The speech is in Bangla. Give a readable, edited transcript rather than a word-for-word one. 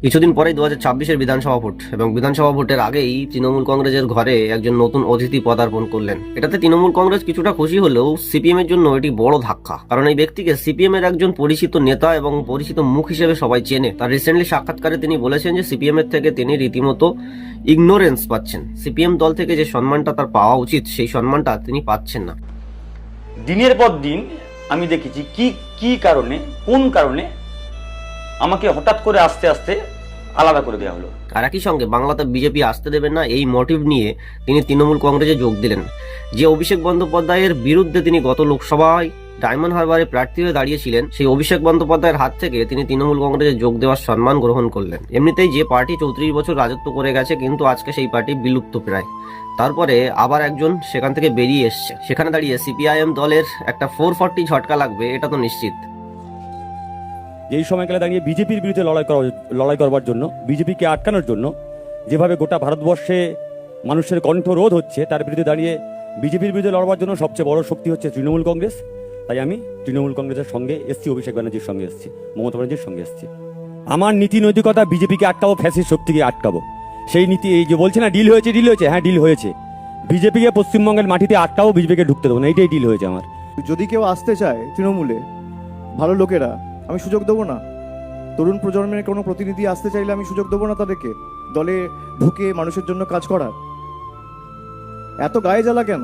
কিছুদিন পরেই 2026-এর বিধানসভা ভোট এবং বিধানসভা ভোটের আগেই তৃণমূল কংগ্রেসের ঘরে একজন নতুন অতিথি পদার্পণ করলেন। এটাতে তৃণমূল কংগ্রেস কিছুটা খুশি হলেও সিপিএম এর জন্য এটি বড় ধাক্কা, কারণ এই ব্যক্তিকে সিপিএম এর একজন পরিচিত নেতা এবং পরিচিত মুখ হিসেবে সবাই চেনে। তার রিসেন্টলি সাক্ষাৎকারে তিনি বলেছেন যে সিপিএম এর থেকে তিনি রীতিমতো ইগনোরেন্স পাচ্ছেন। সিপিএম দল থেকে যে সম্মানটা তার পাওয়া উচিত সেই সম্মানটা তিনি পাচ্ছেন না। দিনের পর দিন আমি দেখেছি কি কারণে, কোন কারণে আমাকে হঠাৎ করে আস্তে আস্তে আলাদা করে দেওয়া হলো। আর একই সঙ্গে বাংলাতে বিজেপি আসতে দেবেন না এই মোটিভ নিয়ে তিনি তৃণমূল কংগ্রেসে যোগ দিলেন। যে অভিষেক বন্দ্যোপাধ্যায়ের বিরুদ্ধে তিনি গত লোকসভায় ডায়মন্ড হারবারে প্রার্থী হয়ে দাঁড়িয়েছিলেন, সেই অভিষেক বন্দ্যোপাধ্যায়ের হাত থেকে তিনি তৃণমূল কংগ্রেসে যোগ দেওয়ার সম্মান গ্রহণ করলেন। এমনিতেই যে পার্টি 34 বছর রাজত্ব করে গেছে, কিন্তু আজকে সেই পার্টি বিলুপ্ত প্রায়। তারপরে আবার একজন সেখান থেকে বেরিয়ে এসছে, সেখানে দাঁড়িয়ে সিপিআইএম দলের একটা 440 ঝটকা লাগবে এটা তো নিশ্চিত। এই সময়কালে দাঁড়িয়ে বিজেপির বিরুদ্ধে লড়াই করবার জন্য, বিজেপিকে আটকানোর জন্য যেভাবে গোটা ভারতবর্ষে মানুষের কণ্ঠরোধ হচ্ছে, তার বিরুদ্ধে দাঁড়িয়ে বিজেপির বিরুদ্ধে লড়বার জন্য সবচেয়ে বড় শক্তি হচ্ছে তৃণমূল কংগ্রেস। তাই আমি তৃণমূল কংগ্রেসের সঙ্গে এসছি, অভিষেক ব্যানার্জির সঙ্গে এসছি, মমতা ব্যানার্জির সঙ্গে এসছি। আমার নীতি নৈতিকতা বিজেপিকে আটকাবো, ফ্যাসিস্ট শক্তিকে আটকাবো। সেই নীতি, এই যে বলছে না ডিল হয়েছে, হ্যাঁ ডিল হয়েছে। বিজেপিকে পশ্চিমবঙ্গের মাটিতে আটকাবো, বিজেপিকে ঢুকতে দেবো না, এইটাই ডিল হয়েছে আমার। যদি কেউ আসতে চায় তৃণমূলে, ভালো লোকেরা, আমি সুযোগ দেবো না। তরুণ প্রজন্মের কোনো প্রতিনিধি আসতে চাইলে আমি সুযোগ দেবো না তাদেরকে দলে ঢুকে মানুষের জন্য কাজ করার। এত গায়ে জ্বালা কেন?